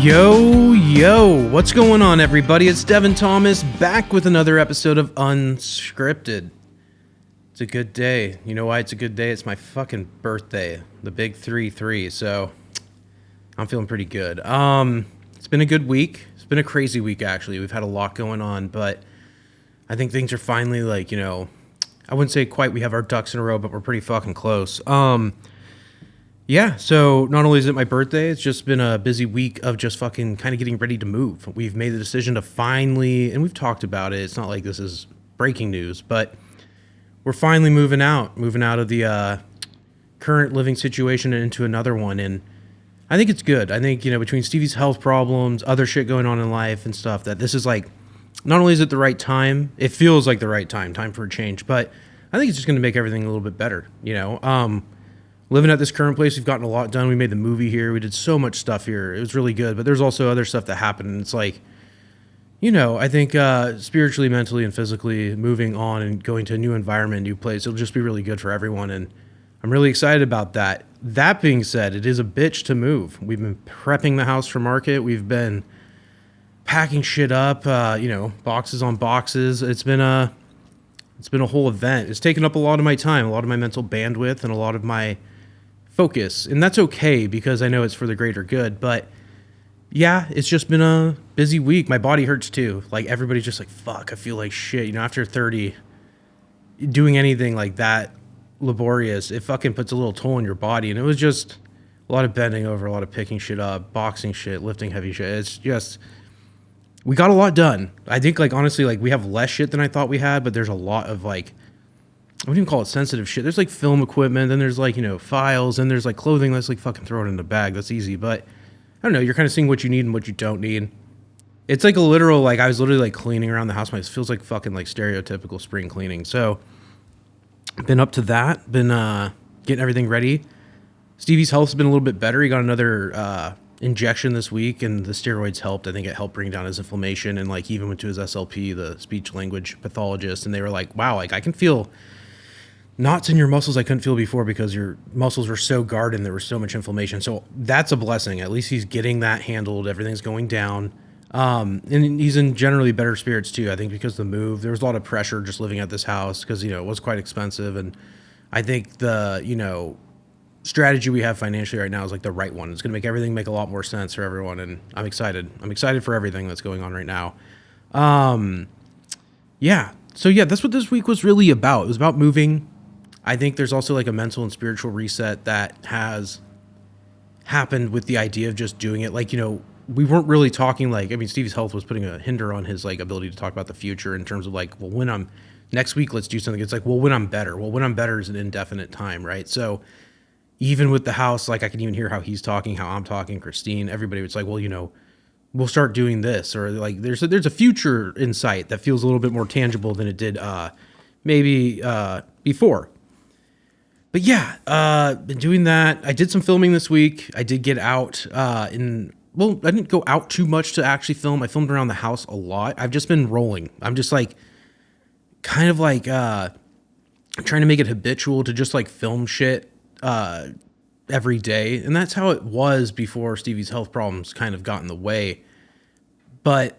Yo, what's going on, everybody? It's Devin Thomas back with another episode of Unscripted. It's a good day. You know why it's a good day? It's my fucking birthday, the big 3-3, so I'm feeling pretty good. It's been a good week. It's been a crazy week, actually. We've had a lot going on, but I think things are finally like, I wouldn't say quite we have our ducks in a row, but we're pretty fucking close. Yeah, so not only is it my birthday, it's just been a busy week of just fucking kind of getting ready to move. We've made the decision to finally, and we've talked about it, it's not like this is breaking news, but we're finally moving out of the current living situation and into another one, and I think it's good. I think, between Stevie's health problems, other shit going on in life and stuff, that this is like, not only is it the right time, it feels like the right time for a change, but I think it's just going to make everything a little bit better, Living at this current place, we've gotten a lot done. We made the movie here. We did so much stuff here. It was really good. But there's also other stuff that happened. And it's like, I think spiritually, mentally, and physically moving on and going to a new environment, new place, it'll just be really good for everyone. And I'm really excited about that. That being said, it is a bitch to move. We've been prepping the house for market. We've been packing shit up, boxes on boxes. It's been a whole event. It's taken up a lot of my time, a lot of my mental bandwidth, and a lot of my focus, and that's okay because I know it's for the greater good. But yeah, it's just been a busy week. My body hurts too. Like, everybody's just like, fuck, I feel like shit. After 30, doing anything like that laborious, it fucking puts a little toll on your body. And it was just a lot of bending over, a lot of picking shit up, boxing shit, lifting heavy shit. It's just, we got a lot done. I think, honestly, we have less shit than I thought we had, but there's a lot of I wouldn't even call it sensitive shit. There's film equipment, then there's files, and there's clothing. Let's fucking throw it in the bag. That's easy. But I don't know. You're kind of seeing what you need and what you don't need. It's a literal, I was literally cleaning around the house. It feels like fucking stereotypical spring cleaning. So been up to that. Been getting everything ready. Stevie's health's been a little bit better. He got another injection this week, and the steroids helped. I think it helped bring down his inflammation, and he even went to his SLP, the speech language pathologist, and they were like, wow, I can feel knots in your muscles I couldn't feel before because your muscles were so guarded and there was so much inflammation. So that's a blessing. At least he's getting that handled. Everything's going down. And he's in generally better spirits too. I think because the move, there was a lot of pressure just living at this house because, it was quite expensive. And I think the, strategy we have financially right now is the right one. It's going to make everything make a lot more sense for everyone. And I'm excited. I'm excited for everything that's going on right now. Yeah. So yeah, that's what this week was really about. It was about moving. I think there's also a mental and spiritual reset that has happened with the idea of just doing it. We weren't really talking Stevie's health was putting a hinder on his ability to talk about the future in terms of when I'm next week, let's do something. It's when I'm better. Well, when I'm better is an indefinite time, right? So even with the house, I can even hear how he's talking, how I'm talking, Christine, everybody was we'll start doing this, or there's a future in sight that feels a little bit more tangible than it did maybe before. But yeah, been doing that. I did some filming this week. I did get out I didn't go out too much to actually film. I filmed around the house a lot. I've just been rolling. I'm just trying to make it habitual to just film shit every day. And that's how it was before Stevie's health problems kind of got in the way. But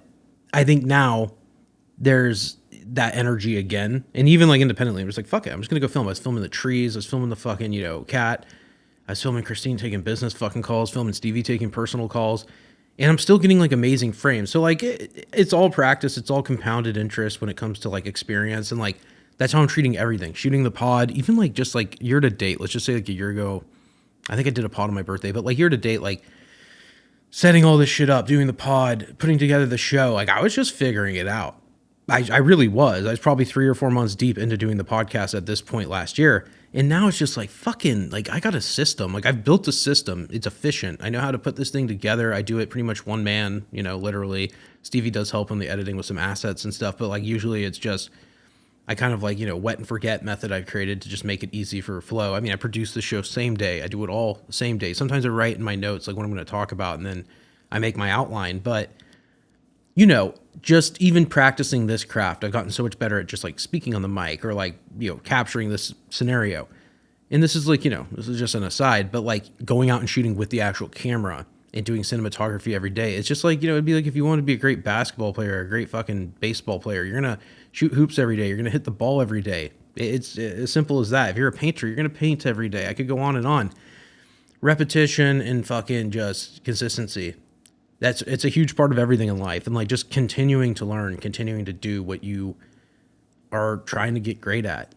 I think now there's that energy again. And even independently, I was fuck it, I'm just gonna go film. I was filming the trees, I was filming the fucking, cat. I was filming Christine taking business fucking calls, filming Stevie taking personal calls. And I'm still getting amazing frames. So it's all practice, it's all compounded interest when it comes to experience. And that's how I'm treating everything. Shooting the pod, even just year to date. Let's just say a year ago, I think I did a pod on my birthday, but year to date, setting all this shit up, doing the pod, putting together the show, I was just figuring it out. I really was. I was probably 3 or 4 months deep into doing the podcast at this point last year. And now it's just fucking, I got a system. I've built a system. It's efficient. I know how to put this thing together. I do it pretty much one man, literally. Stevie does help in the editing with some assets and stuff. But usually it's just, I kind of wet and forget method I've created to just make it easy for flow. I produce the show same day. I do it all same day. Sometimes I write in my notes, what I'm going to talk about, and then I make my outline. But just even practicing this craft, I've gotten so much better at just speaking on the mic or capturing this scenario. And this is this is just an aside, but going out and shooting with the actual camera and doing cinematography every day. It's just like, it'd be like if you want to be a great basketball player, or a great fucking baseball player, you're going to shoot hoops every day. You're going to hit the ball every day. It's as simple as that. If you're a painter, you're going to paint every day. I could go on and on. Repetition and fucking just consistency. It's a huge part of everything in life. And like just continuing to learn, continuing to do what you are trying to get great at,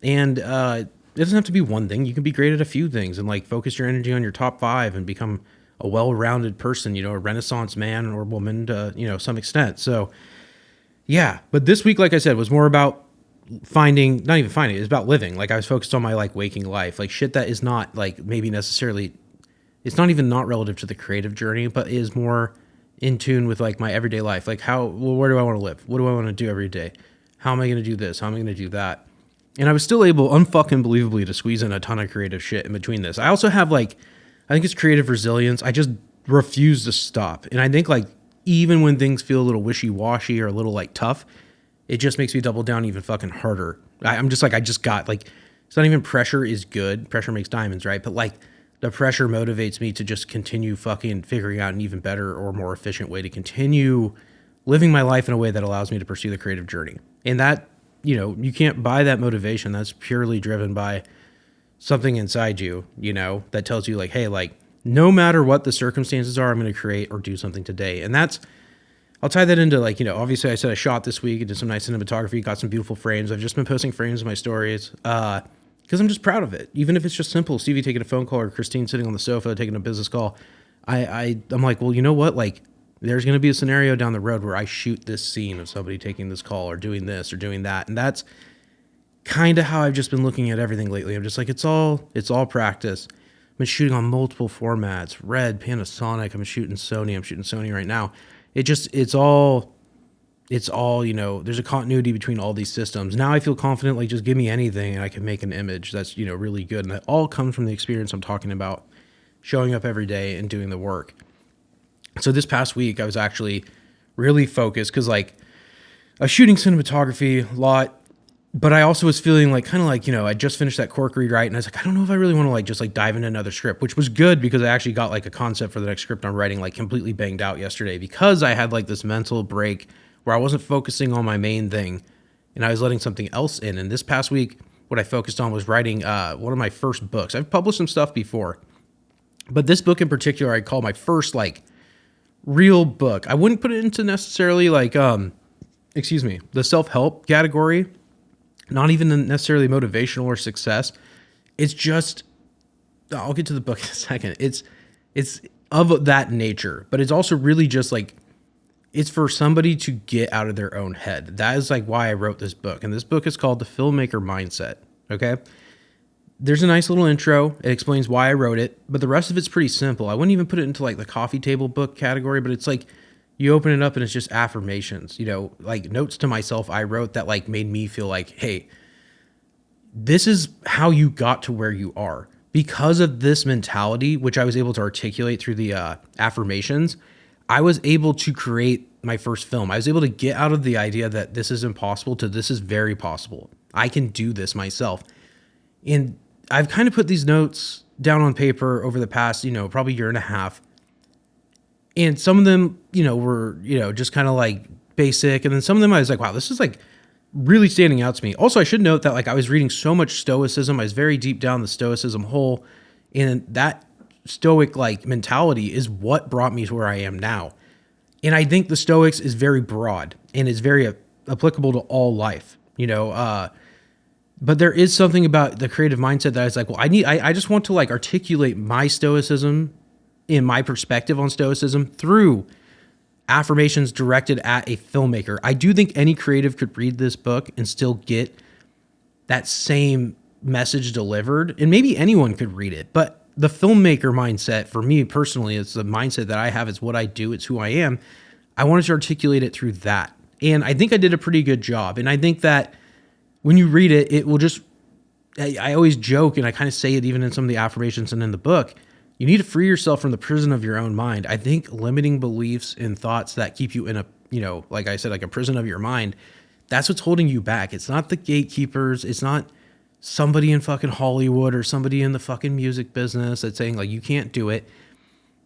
And it doesn't have to be one thing. You can be great at a few things and like focus your energy on your top 5 and become a well-rounded person, a Renaissance man or woman to, some extent. So yeah, but this week, like I said, was more about not even finding, it's about living. Like I was focused on my like waking life, like shit that is not like maybe necessarily, it's not even not relative to the creative journey, but is more in tune with like my everyday life. Like where do I want to live? What do I want to do every day? How am I going to do this? How am I going to do that? And I was still able, unfucking believably, to squeeze in a ton of creative shit in between this. I also have like, I think it's creative resilience. I just refuse to stop. And I think like, even when things feel a little wishy-washy or a little like tough, it just makes me double down even fucking harder. I'm just like, it's not even pressure is good. Pressure makes diamonds, right? But like the pressure motivates me to just continue fucking figuring out an even better or more efficient way to continue living my life in a way that allows me to pursue the creative journey. And that, you can't buy that motivation. That's purely driven by something inside you, that tells you like, hey, like no matter what the circumstances are, I'm going to create or do something today. And I'll tie that into like, obviously I said I shot this week, I did some nice cinematography, got some beautiful frames. I've just been posting frames in my stories because I'm just proud of it. Even if it's just simple, Stevie taking a phone call or Christine sitting on the sofa taking a business call. I'm like, well, you know what? Like there's going to be a scenario down the road where I shoot this scene of somebody taking this call or doing this or doing that. And that's kind of how I've just been looking at everything lately. I'm just like, it's all practice. I've been shooting on multiple formats, Red, Panasonic. I'm shooting Sony right now. It's all, there's a continuity between all these systems. Now I feel confident, like just give me anything and I can make an image that's, really good. And that all comes from the experience I'm talking about, showing up every day and doing the work. So this past week I was actually really focused because like I was shooting cinematography a lot, but I also was feeling like kind of like, I just finished that cork rewrite and I was like, I don't know if I really want to like just like dive into another script, which was good because I actually got like a concept for the next script I'm writing like completely banged out yesterday because I had like this mental break where I wasn't focusing on my main thing and I was letting something else in. And this past week, what I focused on was writing one of my first books. I've published some stuff before, but this book in particular, I call my first like real book. I wouldn't put it into necessarily like, the self-help category. Not even necessarily motivational or success. It's just, I'll get to the book in a second. It's of that nature, but it's also really just like, it's for somebody to get out of their own head. That is like why I wrote this book. And this book is called The Filmmaker Mindset. Okay. There's a nice little intro. It explains why I wrote it, but the rest of it's pretty simple. I wouldn't even put it into like the coffee table book category, but it's like, you open it up and it's just affirmations, like notes to myself I wrote that like made me feel like, hey, this is how you got to where you are. Because of this mentality, which I was able to articulate through the affirmations, I was able to create my first film. I was able to get out of the idea that this is impossible to this is very possible. I can do this myself. And I've kind of put these notes down on paper over the past, probably year and a half. And some of them, were, just kind of like basic. And then some of them I was like, wow, this is like really standing out to me. Also, I should note that like I was reading so much Stoicism. I was very deep down the Stoicism hole. And that Stoic like mentality is what brought me to where I am now. And I think the Stoics is very broad and is very applicable to all life, but there is something about the creative mindset that I was like, well, I just want to like articulate my Stoicism in my perspective on Stoicism through affirmations directed at a filmmaker. I do think any creative could read this book and still get that same message delivered, and maybe anyone could read it. But the filmmaker mindset, for me personally, is the mindset that I have. It's what I do. It's who I am. I wanted to articulate it through that. And I think I did a pretty good job. And I think that when you read it, it will just, I always joke, and I kind of say it even in some of the affirmations and in the book, you need to free yourself from the prison of your own mind. I think limiting beliefs and thoughts that keep you in a, like I said, like a prison of your mind, that's what's holding you back. It's not the gatekeepers. It's not somebody in fucking Hollywood or somebody in the fucking music business that's saying like, you can't do it.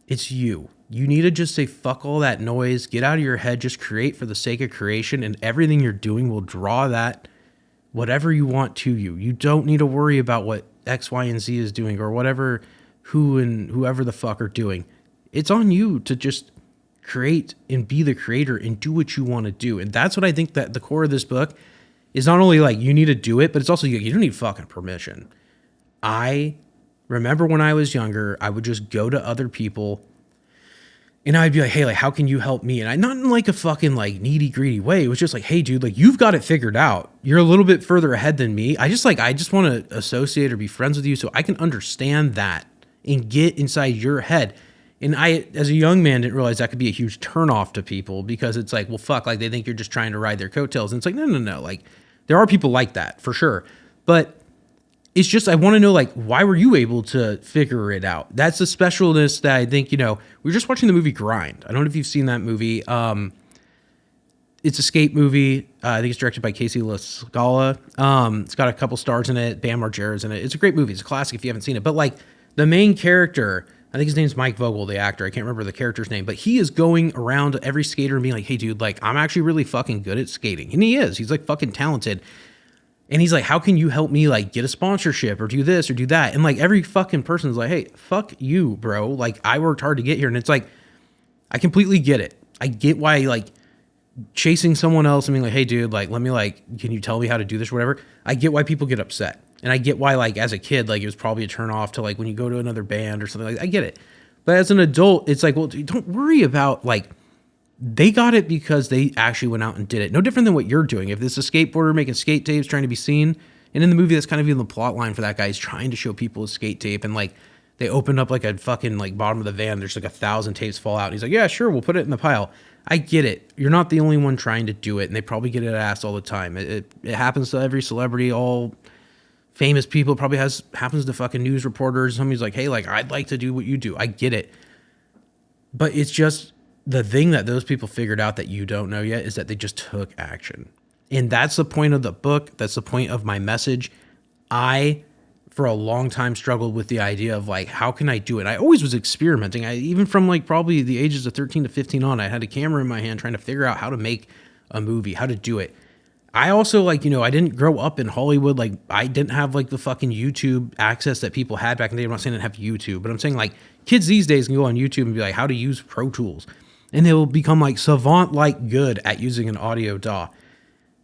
It's you. You need to just say, fuck all that noise, get out of your head, just create for the sake of creation, and everything you're doing will draw that, whatever you want to you. You don't need to worry about what X, Y, and Z is doing or whatever, who and whoever the fuck are doing. It's on you to just create and be the creator and do what you want to do. And that's what I think that the core of this book is. Not only like you need to do it, but it's also you don't need fucking permission. I remember when I was younger, I would just go to other people and I'd be like, hey, like, how can you help me? And I, not in like a fucking like needy, greedy way. It was just like, hey, dude, like you've got it figured out. You're a little bit further ahead than me. I just want to associate or be friends with you so I can understand that and get inside your head. And I, as a young man, didn't realize that could be a huge turnoff to people because it's like, well, fuck, like they think you're just trying to ride their coattails. And it's like, no. Like there are people like that for sure. But it's just, I want to know, like, why were you able to figure it out? That's the specialness that I think, we were just watching the movie Grind. I don't know if you've seen that movie. It's a skate movie. I think it's directed by Casey LaScala. It's got a couple stars in it. Bam Margera's in it. It's a great movie. It's a classic if you haven't seen it. But, like, the main character, I think his name's Mike Vogel, the actor. I can't remember the character's name. But he is going around to every skater and being like, hey, dude, like, I'm actually really fucking good at skating. And he is. He's, like, fucking talented. And he's like, how can you help me, like, get a sponsorship or do this or do that? And, like, every fucking person's like, hey, fuck you, bro. Like, I worked hard to get here. And it's like, I completely get it. I get why, like, chasing someone else and being like, hey, dude, like, let me, like, can you tell me how to do this or whatever? I get why people get upset. And I get why, like, as a kid, like, it was probably a turn off to, like, when you go to another band or something like that. I get it. But as an adult, it's like, well, don't worry about, like, they got it because they actually went out and did it. No different than what you're doing. If this is a skateboarder making skate tapes, trying to be seen, and in the movie, that's kind of even the plot line for that guy. He's trying to show people his skate tape, and like they opened up like a fucking like bottom of the van. There's like 1,000 tapes fall out. And he's like, yeah, sure, we'll put it in the pile. I get it. You're not the only one trying to do it, and they probably get it asked all the time. It happens to every celebrity. All famous people probably happens to fucking news reporters. Somebody's like, hey, like I'd like to do what you do. I get it, but it's just. The thing that those people figured out that you don't know yet is that they just took action. And that's the point of the book. That's the point of my message. I, for a long time, struggled with the idea of like, how can I do it? I always was experimenting. Even from like probably the ages of 13 to 15 on, I had a camera in my hand trying to figure out how to make a movie, how to do it. I also like, I didn't grow up in Hollywood. Like I didn't have like the fucking YouTube access that people had back in the day. I'm not saying I didn't have YouTube, but I'm saying like kids these days can go on YouTube and be like, how to use Pro Tools. And they will become like savant-like good at using an audio DAW.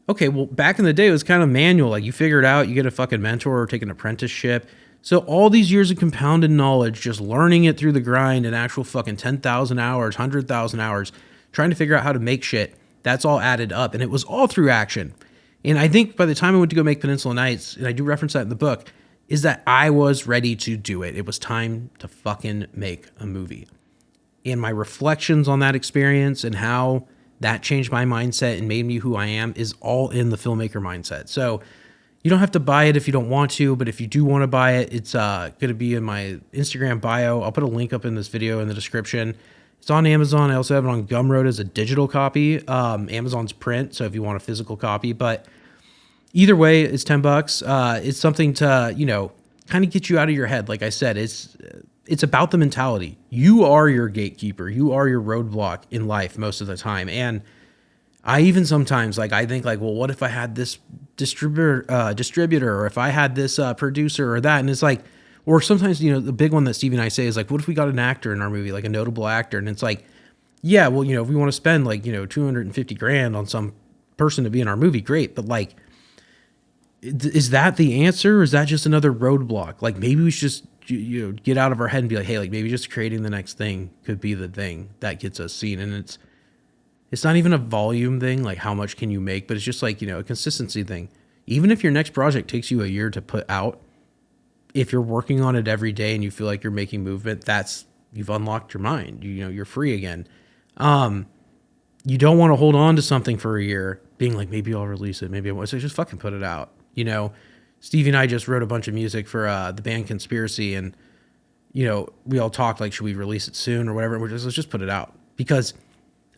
Okay, well, back in the day, it was kind of manual. Like you figure it out, you get a fucking mentor or take an apprenticeship. So all these years of compounded knowledge, just learning it through the grind and actual fucking 10,000 hours, 100,000 hours, trying to figure out how to make shit, that's all added up. And it was all through action. And I think by the time I went to go make Peninsula Nights, and I do reference that in the book, is that I was ready to do it. It was time to fucking make a movie. And my reflections on that experience and how that changed my mindset and made me who I am is all in the Filmmaker Mindset. So you don't have to buy it if you don't want to, but if you do want to buy it, it's going to be in my Instagram bio. I'll put a link up in this video in the description. It's on Amazon. I also have it on Gumroad as a digital copy. Amazon's print, so if you want a physical copy. But either way, it's $10. It's something to, kind of get you out of your head. Like I said, it's about the mentality. You are your gatekeeper. You are your roadblock in life most of the time. And I even sometimes I think well, what if I had this distributor or if I had this producer or that? And it's like, or sometimes, the big one that Stevie and I say is like, what if we got an actor in our movie, like a notable actor? And it's like, yeah, well, if we want to spend $250,000 on some person to be in our movie, great. But like, is that the answer? Or is that just another roadblock? Like maybe we should just get out of our head and be like, hey, like maybe just creating the next thing could be the thing that gets us seen. And it's not even a volume thing, like how much can you make, but it's just like, a consistency thing. Even if your next project takes you a year to put out, if you're working on it every day and you feel like you're making movement, you've unlocked your mind. You're free again. You don't want to hold on to something for a year being like, maybe I'll release it. Maybe I won't. So just fucking put it out. Stevie and I just wrote a bunch of music for the band Conspiracy, and we all talked like, should we release it soon or whatever? Let's just put it out, because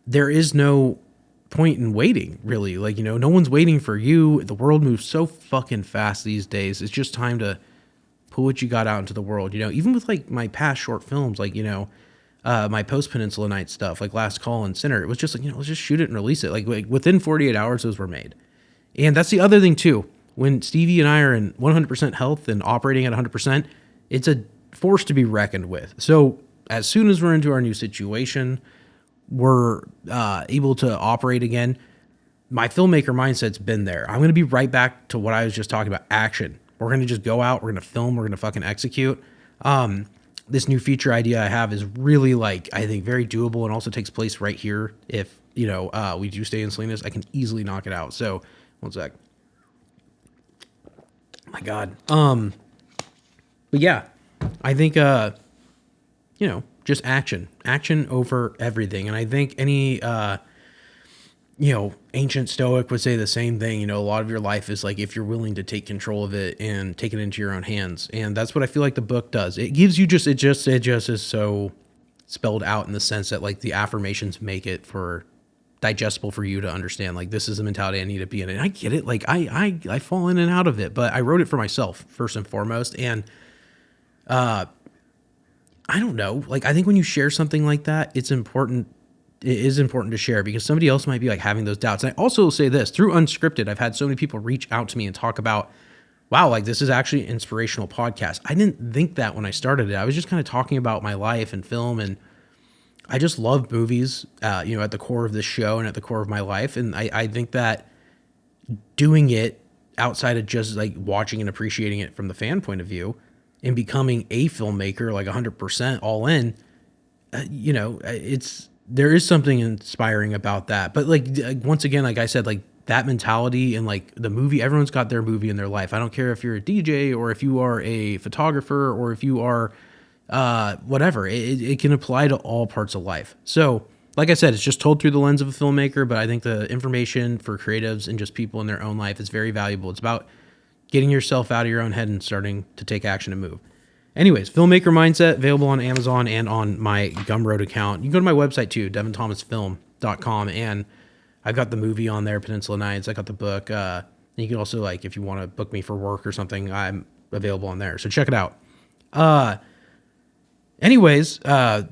there is no point in waiting, really. Like, no one's waiting for you. The world moves so fucking fast these days. It's just time to put what you got out into the world. Even with like my past short films, like my post Peninsula Night stuff, like Last Call and Sinner. It was just like, let's just shoot it and release it. Like within 48 hours, those were made. And that's the other thing too. When Stevie and I are in 100% health and operating at 100%, it's a force to be reckoned with. So as soon as we're into our new situation, we're able to operate again. My filmmaker mindset's been there. I'm going to be right back to what I was just talking about, action. We're going to just go out, we're going to film, we're going to fucking execute. This new feature idea I have is really, like, I think very doable and also takes place right here. If, we do stay in Salinas, I can easily knock it out. So, one sec. My God. But yeah, I think, just action over everything. And I think any, ancient Stoic would say the same thing. A lot of your life is like, if you're willing to take control of it and take it into your own hands. And that's what I feel like the book does. It gives you it just is so spelled out in the sense that, like, the affirmations make it for digestible for you to understand. Like, this is the mentality I need to be in. And I get it. Like, I fall in and out of it, but I wrote it for myself first and foremost. And, I don't know. Like, I think when you share something like that, it's important. It is important to share because somebody else might be like having those doubts. And I also say this through Unscripted, I've had so many people reach out to me and talk about, wow, like, this is actually an inspirational podcast. I didn't think that when I started it. I was just kind of talking about my life and film, and I just love movies, at the core of this show and at the core of my life. And I think that doing it outside of just like watching and appreciating it from the fan point of view and becoming a filmmaker, like 100% all in, there is something inspiring about that. But like, once again, like I said, like that mentality and like the movie, everyone's got their movie in their life. I don't care if you're a DJ or if you are a photographer or if you are whatever. It can apply to all parts of life. So like I said, it's just told through the lens of a filmmaker, but I think the information for creatives and just people in their own life is very valuable. It's about getting yourself out of your own head and starting to take action and move. Anyways, Filmmaker Mindset, available on Amazon and on my Gumroad account. You can go to my website too, devinthomasfilm.com, and I've got the movie on there, Peninsula Nights. I got the book. You can also, like, if you want to book me for work or something, I'm available on there. So check it out. Anyways, I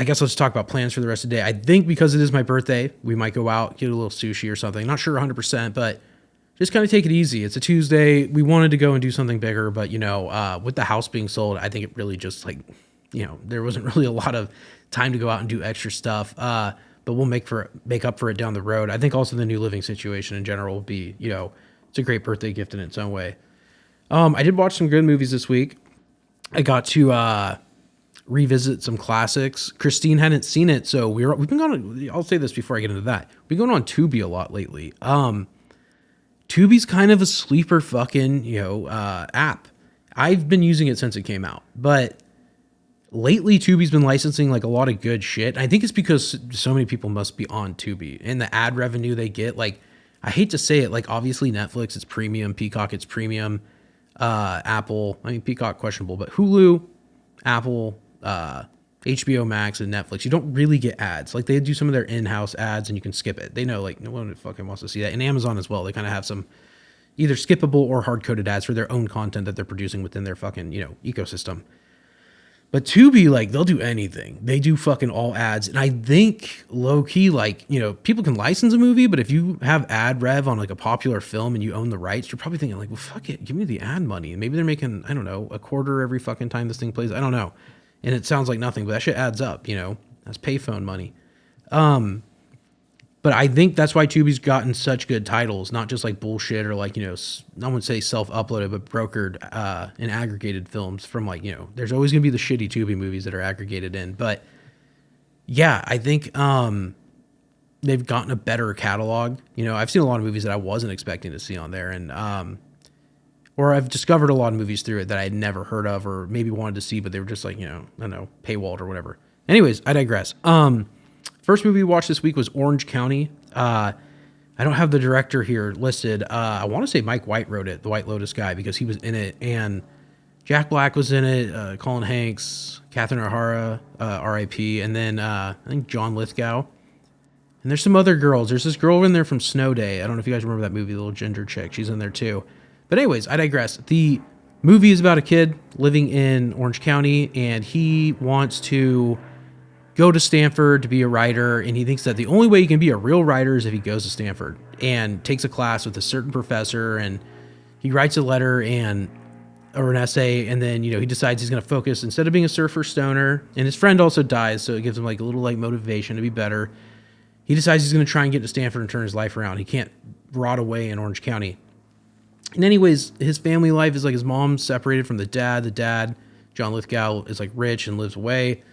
guess let's talk about plans for the rest of the day. I think because it is my birthday, we might go out, get a little sushi or something. Not sure 100%, but just kind of take it easy. It's a Tuesday. We wanted to go and do something bigger, but, with the house being sold, I think it really just, like, there wasn't really a lot of time to go out and do extra stuff. But we'll make up for it down the road. I think also the new living situation in general will be, it's a great birthday gift in its own way. I did watch some good movies this week. I got to revisit some classics. Christine hadn't seen it, so we've been going. I'll say this before I get into that. We've been going on Tubi a lot lately. Tubi's kind of a sleeper fucking, app. I've been using it since it came out, but lately Tubi's been licensing like a lot of good shit. I think it's because so many people must be on Tubi and the ad revenue they get. Like, I hate to say it, like, obviously Netflix, it's premium, Peacock, it's premium, Apple, Peacock questionable, but Hulu, Apple, HBO Max and Netflix, you don't really get ads. Like, they do some of their in-house ads and you can skip it. They know, like, no one fucking wants to see that. And Amazon as well, they kind of have some either skippable or hard-coded ads for their own content that they're producing within their fucking, ecosystem. But Tubi, like, they'll do anything. They do fucking all ads. And I think low-key, like, people can license a movie, but if you have ad rev on like a popular film and you own the rights, you're probably thinking like, well, fuck it, give me the ad money. And maybe they're making, I don't know, a quarter every fucking time this thing plays. I don't know. And it sounds like nothing, but that shit adds up, That's payphone money. But I think that's why Tubi's gotten such good titles, not just like bullshit or like, I wouldn't say self-uploaded, but brokered and aggregated films from like, there's always going to be the shitty Tubi movies that are aggregated in. But yeah, I think they've gotten a better catalog. I've seen a lot of movies that I wasn't expecting to see on there. And or I've discovered a lot of movies through it that I had never heard of or maybe wanted to see, but they were just like, I don't know, paywalled or whatever. Anyways, I digress. First movie we watched this week was Orange County. I don't have the director here listed. I want to say Mike White wrote it, the White Lotus guy, because he was in it. And Jack Black was in it, Colin Hanks, Catherine O'Hara, R.I.P., and then I think John Lithgow. And there's some other girls. There's this girl in there from Snow Day. I don't know if you guys remember that movie, the little ginger chick. She's in there too. But anyways, I digress. The movie is about a kid living in Orange County, and he wants to go to Stanford to be a writer, and he thinks that the only way he can be a real writer is if he goes to Stanford and takes a class with a certain professor, and he writes a letter or an essay, and then, he decides he's going to focus instead of being a surfer stoner, and his friend also dies, so it gives him like a little like motivation to be better. He decides he's going to try and get to Stanford and turn his life around. He can't rot away in Orange County. And anyways, his family life is like his mom's separated from the dad. The dad, John Lithgow, is like rich and lives away.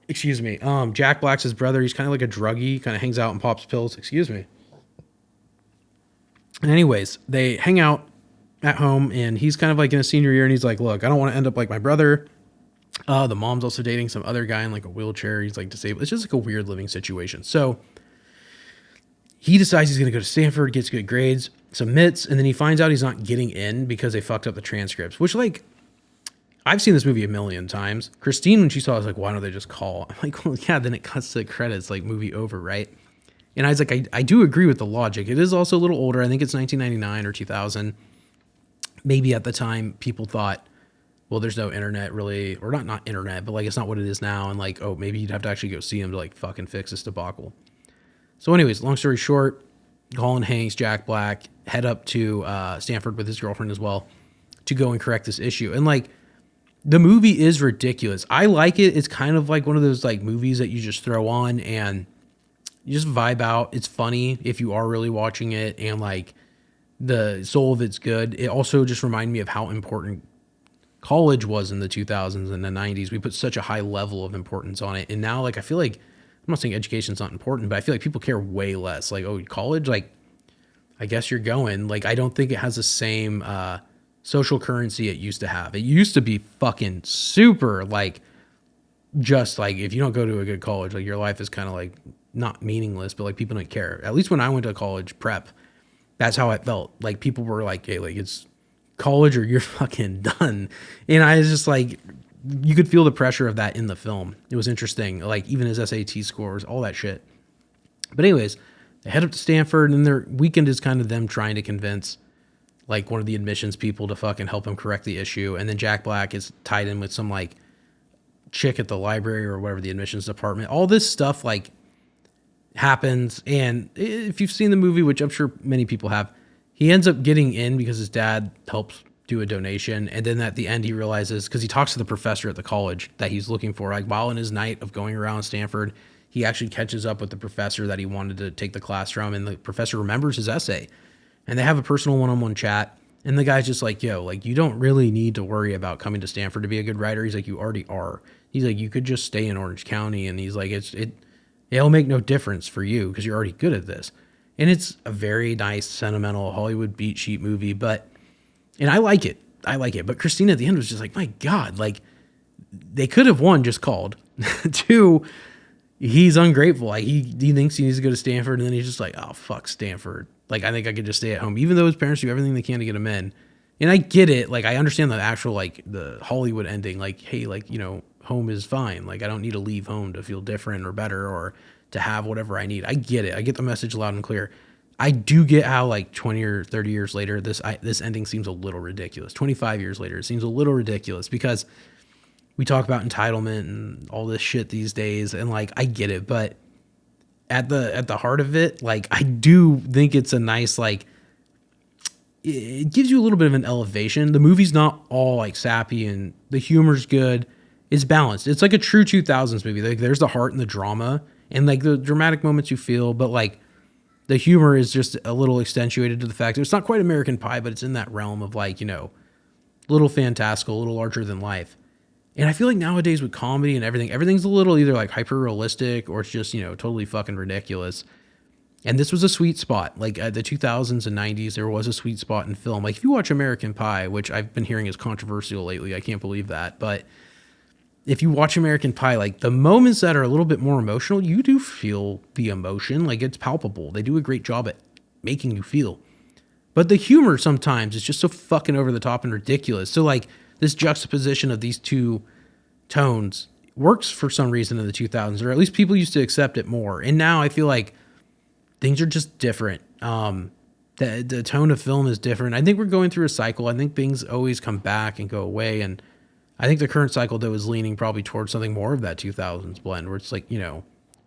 Excuse me. Jack Black's his brother. He's kind of like a druggie, kind of hangs out and pops pills. Excuse me. And anyways, they hang out at home, and he's kind of like in his senior year, and he's like, look, I don't want to end up like my brother. The mom's also dating some other guy in like a wheelchair. He's like disabled. It's just like a weird living situation. So he decides he's going to go to Stanford, gets good grades, submits, and then he finds out he's not getting in because they fucked up the transcripts, which, like, I've seen this movie a million times. Christine, when she saw it, was like, why don't they just call? I'm like, well, yeah, then it cuts to the credits, like, movie over, right? And I was like, I do agree with the logic. It is also a little older. I think it's 1999 or 2000. Maybe at the time people thought, well, there's no internet really, or not internet, but like it's not what it is now. And like, oh, maybe you'd have to actually go see him to like fucking fix this debacle. So anyways, long story short, Colin Hanks, Jack Black, head up to Stanford with his girlfriend as well to go and correct this issue. And like, the movie is ridiculous. I like it. It's kind of like one of those like movies that you just throw on and you just vibe out. It's funny if you are really watching it, and like the soul of it's good. It also just reminded me of how important college was in the 2000s and the 90s. We put such a high level of importance on it. And now, like, I feel like, I'm not saying education's not important, but I feel like people care way less. Like, oh, college? Like, I guess you're going. Like, I don't think it has the same social currency it used to have. It used to be fucking super, like, just like, if you don't go to a good college, like, your life is kind of like not meaningless, but like people don't care. At least when I went to college prep, that's how it felt. Like, people were like, hey, like, it's college or you're fucking done. And I was just like, you could feel the pressure of that in the film. It was interesting. Like, even his SAT scores, all that shit. But anyways, they head up to Stanford, and their weekend is kind of them trying to convince like one of the admissions people to fucking help him correct the issue. And then Jack Black is tied in with some like chick at the library or whatever, the admissions department. All this stuff like happens. And if you've seen the movie, which I'm sure many people have, he ends up getting in because his dad helps do a donation. And then at the end, he realizes, because he talks to the professor at the college that he's looking for, like while in his night of going around Stanford, he actually catches up with the professor that he wanted to take the class from. And the professor remembers his essay, and they have a personal one-on-one chat. And the guy's just like, yo, like, you don't really need to worry about coming to Stanford to be a good writer. He's like, you already are. He's like, you could just stay in Orange County. And he's like, it'll make no difference for you because you're already good at this. And it's a very nice, sentimental Hollywood beat sheet movie. And I like it. But Christina at the end was just like, my God, like, they could have, one, just called. Two, he's ungrateful. Like, he thinks he needs to go to Stanford, and then he's just like, oh, fuck Stanford. Like, I think I could just stay at home, even though his parents do everything they can to get him in. And I get it. Like, I understand the actual, like, the Hollywood ending. Like, hey, like, home is fine. Like, I don't need to leave home to feel different or better or to have whatever I need. I get it. I get the message loud and clear. I do get how, like, 20 or 30 years later, this ending seems a little ridiculous. 25 years later, it seems a little ridiculous because we talk about entitlement and all this shit these days. And, like, I get it. But at the heart of it, like, I do think it's a nice, like, it gives you a little bit of an elevation. The movie's not all like sappy, and the humor's good. It's balanced. It's like a true 2000s movie. Like, there's the heart and the drama and like the dramatic moments you feel, but like the humor is just a little accentuated to the fact that it's not quite American Pie, but it's in that realm of like, little fantastical, a little larger than life. And I feel like nowadays with comedy and everything's a little either like hyper realistic or it's just, totally fucking ridiculous. And this was a sweet spot. Like, the 2000s and 90s, there was a sweet spot in film. Like, if you watch American Pie, which I've been hearing is controversial lately, I can't believe that. But if you watch American Pie, like, the moments that are a little bit more emotional, you do feel the emotion. Like, it's palpable. They do a great job at making you feel. But the humor sometimes is just so fucking over the top and ridiculous. So, like, this juxtaposition of these two tones works for some reason in the 2000s, or at least people used to accept it more. And now I feel like things are just different. The tone of film is different. I think we're going through a cycle. I think things always come back and go away. And I think the current cycle though is leaning probably towards something more of that 2000s blend where it's like,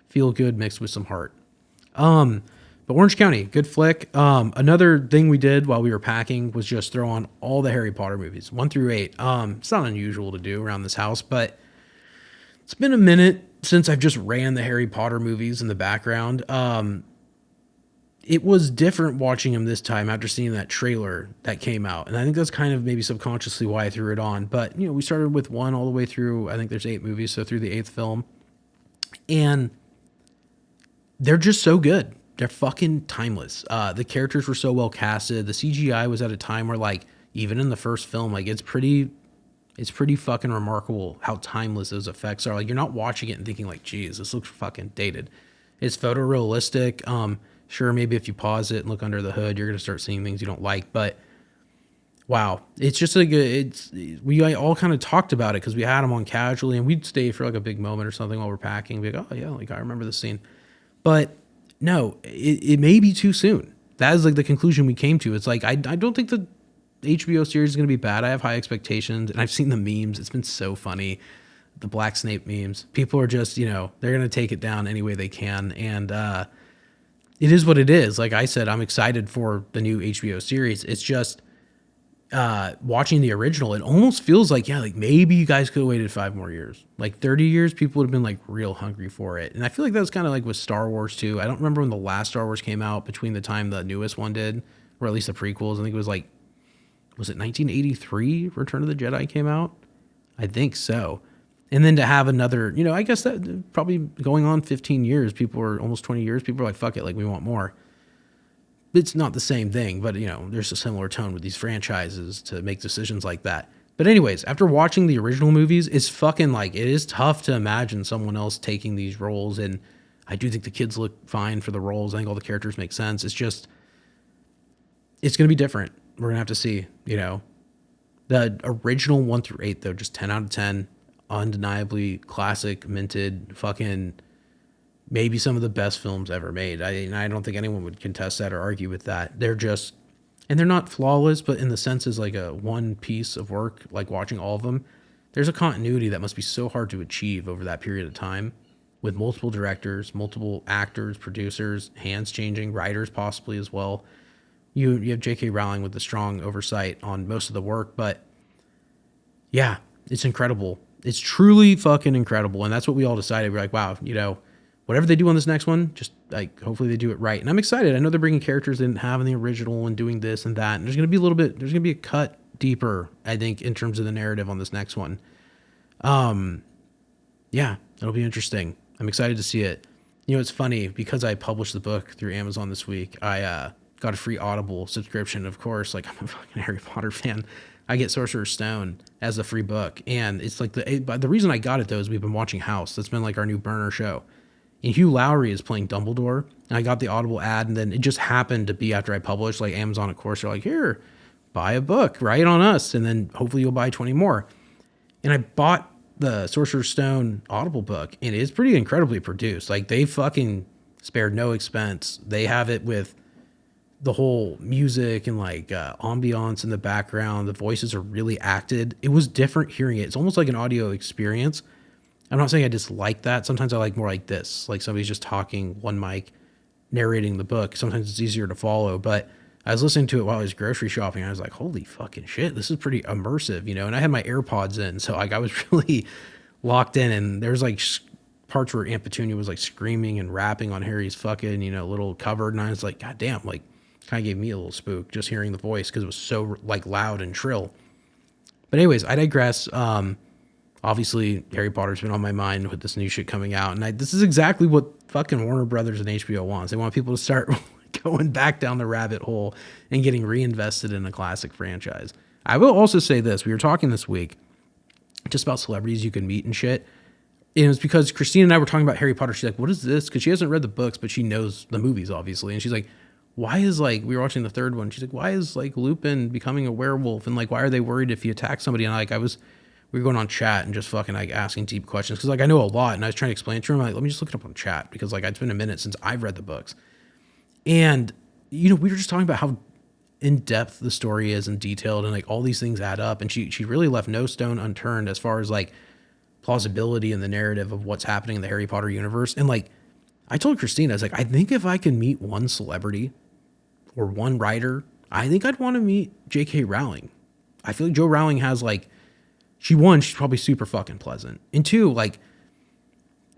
feel good mixed with some heart. But Orange County, good flick. Another thing we did while we were packing was just throw on all the Harry Potter movies, 1 through 8. It's not unusual to do around this house, but it's been a minute since I've just ran the Harry Potter movies in the background. It was different watching them this time after seeing that trailer that came out. And I think that's kind of maybe subconsciously why I threw it on. But, we started with 1 all the way through, I think there's 8 movies, so through the 8th film. And they're just so good. They're fucking timeless. The characters were so well casted. The CGI was at a time where, like, even in the first film, like, it's pretty fucking remarkable how timeless those effects are. Like, you're not watching it and thinking, like, geez, this looks fucking dated. It's photorealistic. Sure, maybe if you pause it and look under the hood, you're going to start seeing things you don't like. But, wow, it's just like, we all kind of talked about it because we had them on casually, and we'd stay for, like, a big moment or something while we're packing. Be like, oh, yeah, like, I remember this scene. But no, it may be too soon. That is like the conclusion we came to. It's like, I don't think the HBO series is going to be bad. I have high expectations, and I've seen the memes. It's been so funny. The Black Snape memes. People are just, they're going to take it down any way they can. And it is what it is. Like I said, I'm excited for the new HBO series. It's just watching the original, it almost feels like, like maybe you guys could have waited 5 more years. Like 30 years, people would have been like real hungry for it. And I feel like that was kind of like with Star Wars too. I don't remember when the last Star Wars came out between the time the newest one did, or at least the prequels. I think it was like, was it 1983 Return of the Jedi came out? I think so. And then to have another, I guess that probably going on 15 years, people are almost 20 years, people are like, fuck it, like we want more. It's not the same thing, but there's a similar tone with these franchises to make decisions like that. But anyways, after watching the original movies, it's fucking like, it is tough to imagine someone else taking these roles. And I do think the kids look fine for the roles. I think all the characters make sense. It's just, it's going to be different. We're going to have to see, the original 1 through 8 though, just 10 out of 10, undeniably classic, minted, fucking maybe some of the best films ever made. I don't think anyone would contest that or argue with that. They're just, and they're not flawless, but in the sense as like a one piece of work, like watching all of them, there's a continuity that must be so hard to achieve over that period of time with multiple directors, multiple actors, producers, hands changing, writers possibly as well. You have J.K. Rowling with the strong oversight on most of the work, but yeah, it's incredible. It's truly fucking incredible. And that's what we all decided. We're like, wow, whatever they do on this next one, just like, hopefully they do it right. And I'm excited. I know they're bringing characters they didn't have in the original and doing this and that. And there's going to be a cut deeper, I think, in terms of the narrative on this next one. Yeah, it'll be interesting. I'm excited to see it. It's funny because I published the book through Amazon this week. I got a free Audible subscription. Of course, like I'm a fucking Harry Potter fan. I get Sorcerer's Stone as a free book. And it's like the reason I got it though is we've been watching House. That's been like our new burner show. And Hugh Lowry is playing Dumbledore. And I got the Audible ad, and then it just happened to be after I published, like Amazon, of course, they're like, here, buy a book, right on us. And then hopefully you'll buy 20 more. And I bought the Sorcerer's Stone Audible book, and it's pretty incredibly produced. Like they fucking spared no expense. They have it with the whole music and like ambiance in the background. The voices are really acted. It was different hearing it. It's almost like an audio experience. I'm not saying I dislike that. Sometimes I like more like this, like somebody's just talking, one mic, narrating the book. Sometimes it's easier to follow, but I was listening to it while I was grocery shopping. I was like, holy fucking shit, this is pretty immersive, and I had my AirPods in. So like I was really locked in, and there's like parts where Aunt Petunia was like screaming and rapping on Harry's fucking, little cupboard. And I was like, God damn, like kind of gave me a little spook just hearing the voice because it was so like loud and shrill. But anyways, I digress. Obviously, Harry Potter's been on my mind with this new shit coming out. And this is exactly what fucking Warner Brothers and HBO wants. They want people to start going back down the rabbit hole and getting reinvested in a classic franchise. I will also say this. We were talking this week just about celebrities you can meet and shit. And it was because Christine and I were talking about Harry Potter. She's like, what is this? Because she hasn't read the books, but she knows the movies, obviously. And she's like, why is like, we were watching the third one. She's like, why is like Lupin becoming a werewolf? And like, why are they worried if he attacks somebody? And like, we were going on chat and just fucking like asking deep questions. Cause like I know a lot, and I was trying to explain to her, I'm like, let me just look it up on chat, because like it's been a minute since I've read the books. And, we were just talking about how in depth the story is and detailed, and like all these things add up. And she really left no stone unturned as far as like plausibility in the narrative of what's happening in the Harry Potter universe. And like I told Christina, I was like, I think if I could meet one celebrity or one writer, I think I'd want to meet J.K. Rowling. I feel like Joe Rowling has like, she's probably super fucking pleasant. And two, like,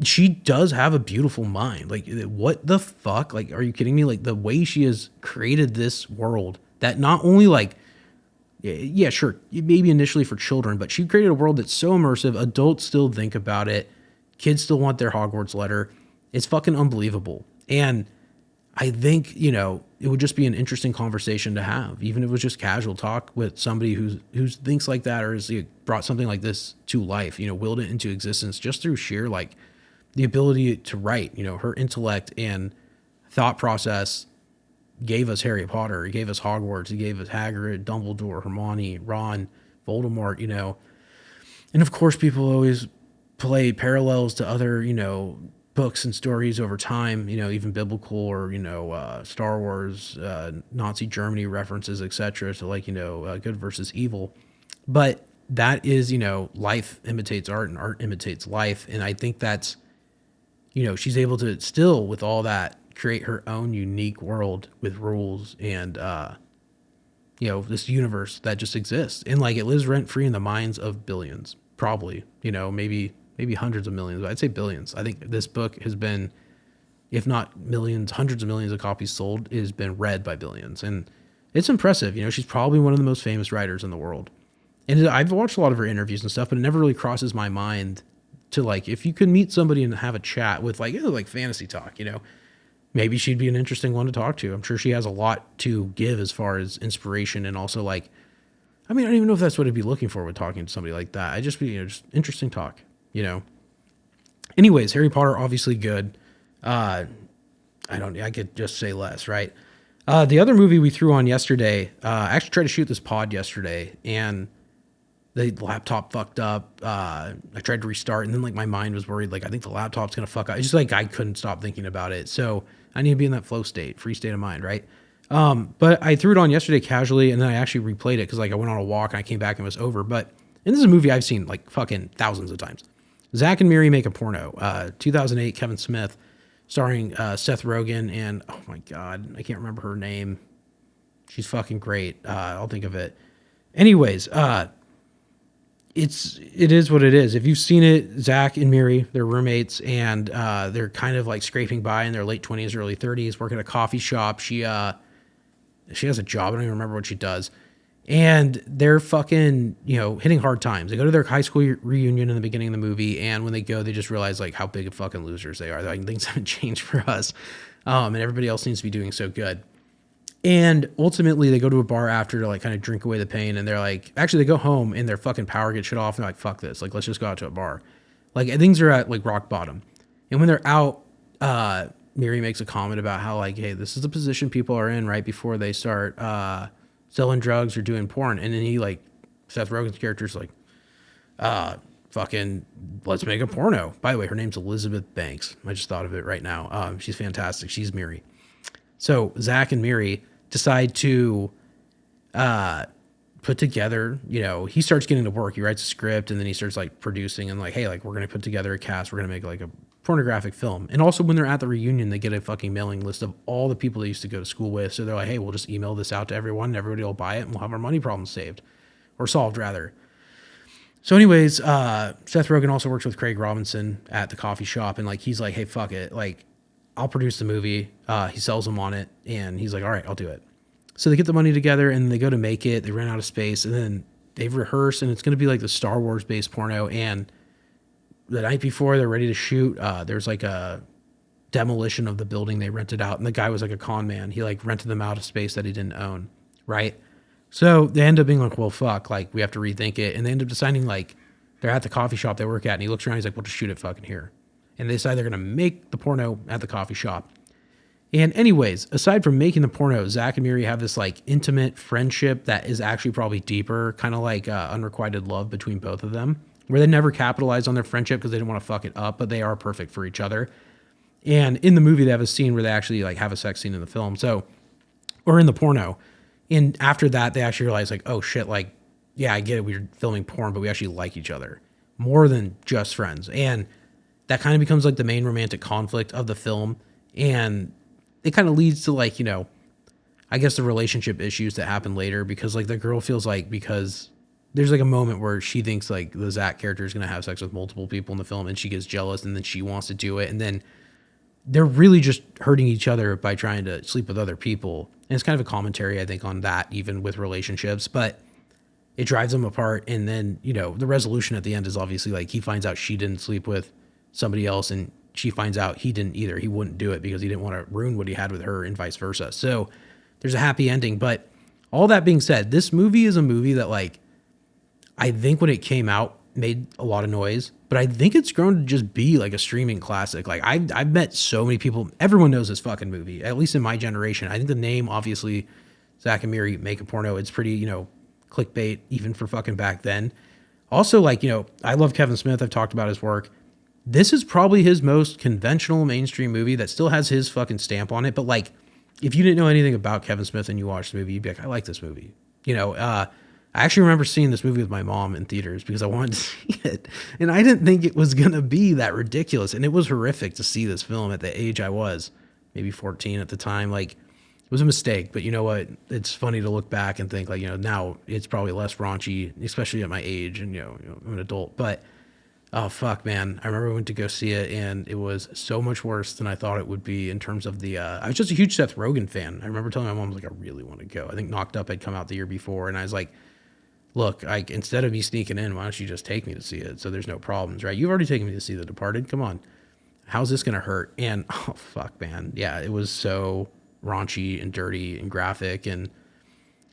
she does have a beautiful mind. Like, what the fuck? Like, are you kidding me? Like, the way she has created this world that not only like, yeah, sure, maybe initially for children, but she created a world that's so immersive. Adults still think about it. Kids still want their Hogwarts letter. It's fucking unbelievable. And I think, you know, it would just be an interesting conversation to have, even if it was just casual talk with somebody who thinks like that or has brought something like this to life, you know, willed it into existence just through sheer like the ability to write. You know, her intellect and thought process gave us Harry Potter, it gave us Hogwarts, it gave us Hagrid, Dumbledore, Hermione, Ron, Voldemort, you know. And of course, people always play parallels to other, you know, books and stories over time, you know, even biblical or, you know, Star Wars, Nazi Germany references, etc. to like, you know, good versus evil. But that is, you know, life imitates art and art imitates life. And I think that's, you know, she's able to still, with all that, create her own unique world with rules and, you know, this universe that just exists. And like it lives rent free in the minds of billions, probably, you know, maybe hundreds of millions, but I'd say billions. I think this book has been, if not millions, hundreds of millions of copies sold, it has been read by billions. And it's impressive. You know, she's probably one of the most famous writers in the world. And I've watched a lot of her interviews and stuff, but it never really crosses my mind to like, if you could meet somebody and have a chat with like, like fantasy talk, you know, maybe she'd be an interesting one to talk to. I'm sure she has a lot to give as far as inspiration and also like, I mean, I don't even know if that's what I'd be looking for with talking to somebody like that. I just be, you know, just interesting talk. You know, anyways, Harry Potter, obviously good. I could just say less, right? The other movie we threw on yesterday, I actually tried to shoot this pod yesterday and the laptop fucked up. I tried to restart and then like my mind was worried. Like, I think the laptop's going to fuck up. It's just like, I couldn't stop thinking about it. So I need to be in that flow state, free state of mind. Right. But I threw it on yesterday casually and then I actually replayed it. Cause like I went on a walk and I came back and it was over, and this is a movie I've seen like fucking thousands of times. Zack and Miri Make a Porno, 2008, Kevin Smith, starring Seth Rogen and, oh my God, I can't remember her name. She's fucking great. I'll think of it. Anyways, it is what it is. If you've seen it, Zack and Miri, they're roommates, and they're kind of like scraping by in their late 20s, early 30s, working at a coffee shop. She has a job. I don't even remember what she does. And they're fucking, you know, hitting hard times. They go to their high school reunion in the beginning of the movie, and when they go, they just realize like how big of fucking losers they are. Like, things haven't changed for us, and everybody else seems to be doing so good. And ultimately, they go to a bar after to like kind of drink away the pain, and they're like, actually, they go home and their fucking power gets shut off, and they're like, fuck this, like let's just go out to a bar. Like things are at like rock bottom, and when they're out, Miri makes a comment about how like, hey, this is the position people are in right before they start selling drugs or doing porn. And then he like, Seth Rogen's character's like, fucking let's make a porno. By the way, her name's Elizabeth Banks. I just thought of it right now. She's fantastic. She's Miri. So Zack and Miri decide to put together, you know, he starts getting to work. He writes a script and then he starts like producing and like, hey, like we're going to put together a cast. We're going to make like a pornographic film. And also when they're at the reunion, they get a fucking mailing list of all the people they used to go to school with. So they're like, hey, we'll just email this out to everyone and everybody will buy it and we'll have our money problems saved or solved rather. So anyways, Seth Rogen also works with Craig Robinson at the coffee shop. And like, he's like, hey, fuck it. Like, I'll produce the movie. He sells them on it. And he's like, all right, I'll do it. So they get the money together and they go to make it. They ran out of space and then they've rehearsed and it's going to be like the Star Wars based porno. And the night before they're ready to shoot, there's like a demolition of the building they rented out. And the guy was like a con man. He like rented them out of space that he didn't own. Right. So they end up being like, well, fuck, like we have to rethink it. And they end up deciding like they're at the coffee shop they work at. And he looks around, he's like, we'll just shoot it fucking here. And they decide they're going to make the porno at the coffee shop. And anyways, aside from making the porno, Zack and Miri have this like intimate friendship that is actually probably deeper, kind of like unrequited love between both of them, where they never capitalize on their friendship because they didn't want to fuck it up, but they are perfect for each other. And in the movie, they have a scene where they actually like have a sex scene in the film. So, or in the porno. And after that, they actually realize like, oh shit, like, yeah, I get it. We're filming porn, but we actually like each other more than just friends. And that kind of becomes like the main romantic conflict of the film. And it kind of leads to like, I guess the relationship issues that happen later, because like the girl feels like, because there's like a moment where she thinks like the Zach character is going to have sex with multiple people in the film, and she gets jealous, and then she wants to do it. And then they're really just hurting each other by trying to sleep with other people. And it's kind of a commentary, I think, on that, even with relationships, but it drives them apart. And then, the resolution at the end is obviously like he finds out she didn't sleep with somebody else, and she finds out he didn't either. He wouldn't do it because he didn't want to ruin what he had with her, and vice versa. So there's a happy ending. But all that being said, this movie is a movie that, like, I think when it came out made a lot of noise, but I think it's grown to just be like a streaming classic. Like I've met so many people, everyone knows this fucking movie, at least in my generation. I think the name, obviously, Zack and Miri Make a Porno, it's pretty, clickbait even for fucking back then. Also, like, I love Kevin Smith. I've talked about his work. This is probably his most conventional mainstream movie that still has his fucking stamp on it. But like, if you didn't know anything about Kevin Smith and you watched the movie, you'd be like, I like this movie. I actually remember seeing this movie with my mom in theaters because I wanted to see it. And I didn't think it was going to be that ridiculous. And it was horrific to see this film at the age I was, maybe 14 at the time. Like, it was a mistake, but you know what? It's funny to look back and think like, now it's probably less raunchy, especially at my age, and, I'm an adult. But, oh, fuck, man. I remember I went to go see it, and it was so much worse than I thought it would be in terms of the, I was just a huge Seth Rogen fan. I remember telling my mom, I was like, I really want to go. I think Knocked Up had come out the year before, and I was like, look, instead of me sneaking in, why don't you just take me to see it? So there's no problems, right? You've already taken me to see The Departed. Come on. How's this going to hurt? And, oh, fuck, man. Yeah, it was so raunchy and dirty and graphic, and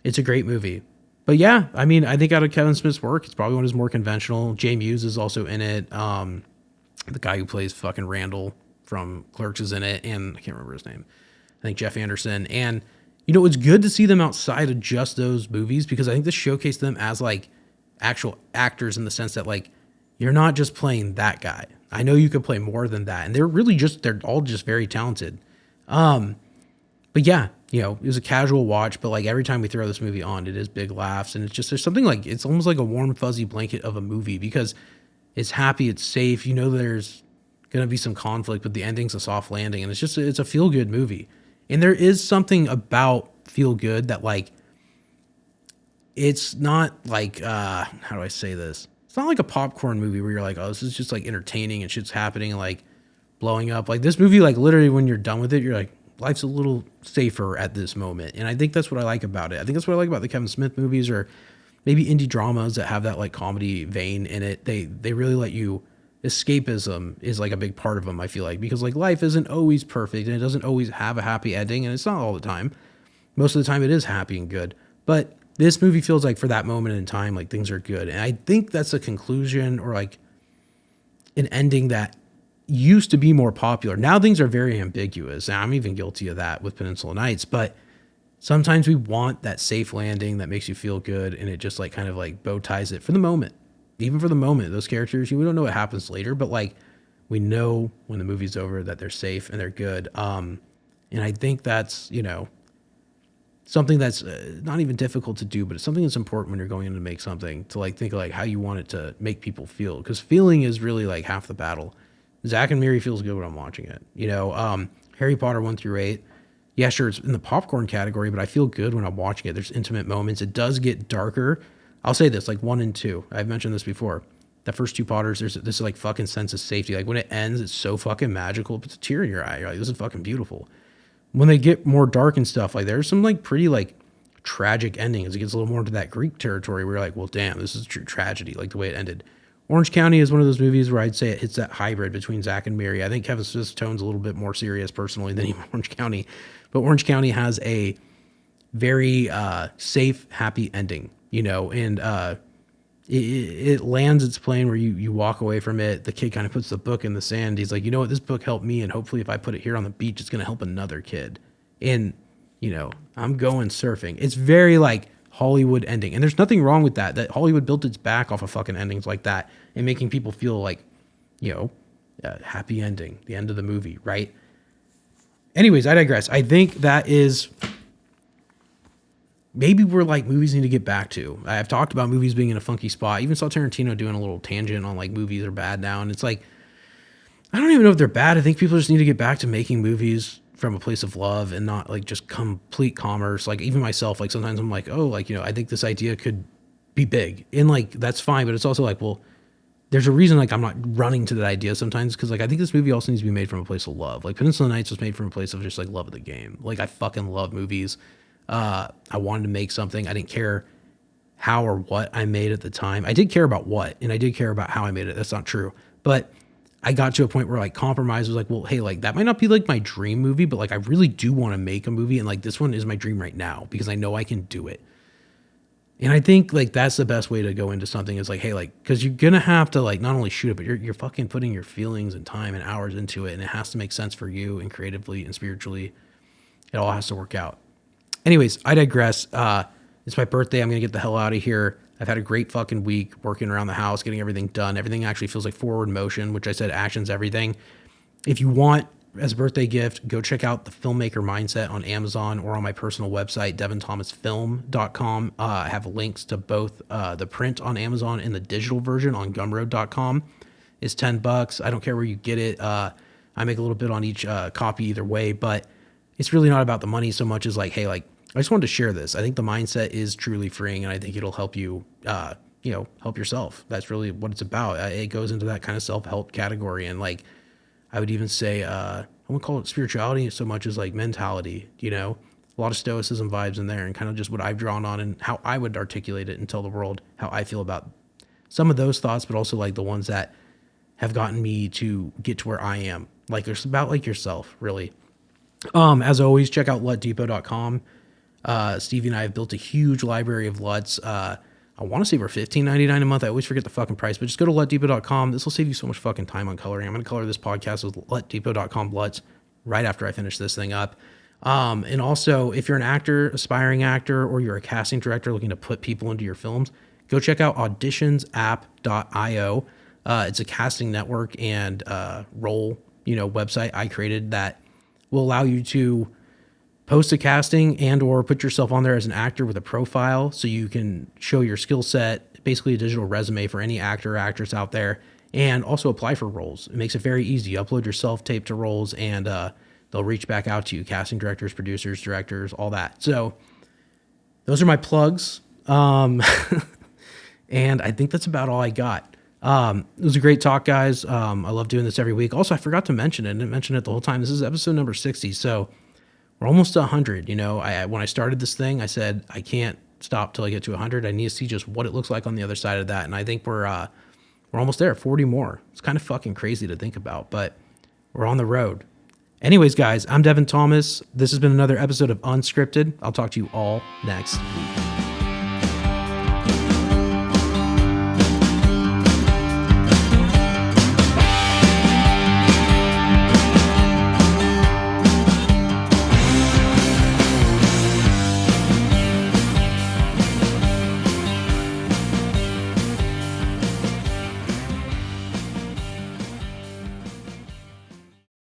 it's a great movie. But yeah, I mean, I think out of Kevin Smith's work, it's probably one of his more conventional. Jay Muse is also in it. The guy who plays fucking Randall from Clerks is in it, and I can't remember his name. I think Jeff Anderson. And it's good to see them outside of just those movies, because I think this showcased them as like actual actors, in the sense that like, you're not just playing that guy. I know you could play more than that. And they're all just very talented. But yeah, it was a casual watch, but like every time we throw this movie on, it is big laughs. And it's just, there's something like, it's almost like a warm, fuzzy blanket of a movie, because it's happy, it's safe. There's going to be some conflict, but the ending's a soft landing, and it's a feel good movie. And there is something about feel good that, like, it's not like, how do I say this? It's not like a popcorn movie where you're like, oh, this is just like entertaining and shit's happening and like blowing up. Like this movie, like literally when you're done with it, you're like, life's a little safer at this moment. And I think that's what I like about it. I think that's what I like about the Kevin Smith movies, or maybe indie dramas that have that like comedy vein in it. They really let you, escapism is like a big part of them, I feel like, because like life isn't always perfect, and it doesn't always have a happy ending, and it's not all the time. Most of the time it is happy and good, but this movie feels like for that moment in time, like things are good. And I think that's a conclusion, or like an ending that used to be more popular. Now things are very ambiguous, and I'm even guilty of that with Peninsula Nights, but sometimes we want that safe landing that makes you feel good, and it just like kind of like bow ties it for the moment. Even for the moment, those characters, we don't know what happens later, but like we know when the movie's over that they're safe and they're good. And I think that's, something that's not even difficult to do, but it's something that's important when you're going in to make something, to like think like how you want it to make people feel, because feeling is really like half the battle. Zack and Miri feels good when I'm watching it. Harry Potter 1 through 8. Yeah, sure, it's in the popcorn category, but I feel good when I'm watching it. There's intimate moments. It does get darker. I'll say this, like 1 and 2. I've mentioned this before. The first two Potters, there's this like fucking sense of safety. Like when it ends, it's so fucking magical. It puts a tear in your eye. You're like, this is fucking beautiful. When they get more dark and stuff, like there's some like pretty like tragic endings. It gets a little more into that Greek territory where you're like, well, damn, this is true tragedy, like the way it ended. Orange County is one of those movies where I'd say it hits that hybrid between Zack and Miri. I think Kevin Smith's tone's a little bit more serious personally than even Orange County, but Orange County has a very safe, happy ending, and it lands its plane where you walk away from it. The kid kind of puts the book in the sand. He's like, you know what, this book helped me, and hopefully if I put it here on the beach, it's going to help another kid. And, I'm going surfing. It's very like Hollywood ending. And there's nothing wrong with that Hollywood built its back off of fucking endings like that and making people feel like, happy ending, the end of the movie, right? Anyways, I digress. I think that is maybe we're like movies need to get back to. I've talked about movies being in a funky spot. I even saw Tarantino doing a little tangent on like movies are bad now. And it's like, I don't even know if they're bad. I think people just need to get back to making movies from a place of love and not like just complete commerce. Like even myself, like sometimes I'm like, oh, like, I think this idea could be big, and like, that's fine. But it's also like, well, there's a reason like I'm not running to that idea sometimes, because like I think this movie also needs to be made from a place of love. Like Peninsula Nights was made from a place of just like love of the game. Like I fucking love movies. I wanted to make something. I didn't care how or what I made at the time. I did care about what, and I did care about how I made it. That's not true. But I got to a point where like compromise was like, well, hey, like that might not be like my dream movie, but like I really do want to make a movie, and like this one is my dream right now because I know I can do it. And I think like that's the best way to go into something is like, hey, like, because you're gonna have to like not only shoot it, but you're fucking putting your feelings and time and hours into it, and it has to make sense for you and creatively and spiritually. It all has to work out. Anyways, I digress. It's my birthday. I'm gonna get the hell out of here. I've had a great fucking week working around the house, getting everything done. Everything actually feels like forward motion, which I said action's everything. If you want, as a birthday gift, go check out the Filmmaker Mindset on Amazon or on my personal website, devinthomasfilm.com. I have links to both the print on Amazon and the digital version on gumroad.com. It's $10. I don't care where you get it. I make a little bit on each copy either way, but it's really not about the money so much as like, hey, like, I just wanted to share this. I think the mindset is truly freeing, and I think it'll help you, help yourself. That's really what it's about. It goes into that kind of self-help category. And like, I would even say, I wouldn't call it spirituality so much as like mentality, a lot of stoicism vibes in there, and kind of just what I've drawn on and how I would articulate it and tell the world how I feel about some of those thoughts, but also like the ones that have gotten me to get to where I am. Like it's about like yourself, really. As always, check out LUTdepot.com. Stevie and I have built a huge library of LUTs. I want to say we're $15.99 a month. I always forget the fucking price, but just go to LUTdepot.com. This will save you so much fucking time on coloring. I'm going to color this podcast with LUTdepot.com LUTs right after I finish this thing up. And also, if you're an actor, aspiring actor, or you're a casting director looking to put people into your films, go check out auditionsapp.io. It's a casting network and role, website I created that will allow you to post a casting and or put yourself on there as an actor with a profile, so you can show your skill set, basically a digital resume for any actor or actress out there, and also apply for roles. It makes it very easy. You upload your self-tape to roles, and they'll reach back out to you, casting directors, producers, directors, all that. So those are my plugs. And I think that's about all I got. It was a great talk, guys. I love doing this every week. Also, I forgot to mention it. I didn't mention it the whole time. This is episode number 60. So we're almost to 100. When I started this thing, I said, I can't stop till I get to 100. I need to see just what it looks like on the other side of that. And I think we're almost there, 40 more. It's kind of fucking crazy to think about, but we're on the road. Anyways, guys, I'm Devin Thomas. This has been another episode of Unscripted. I'll talk to you all next week.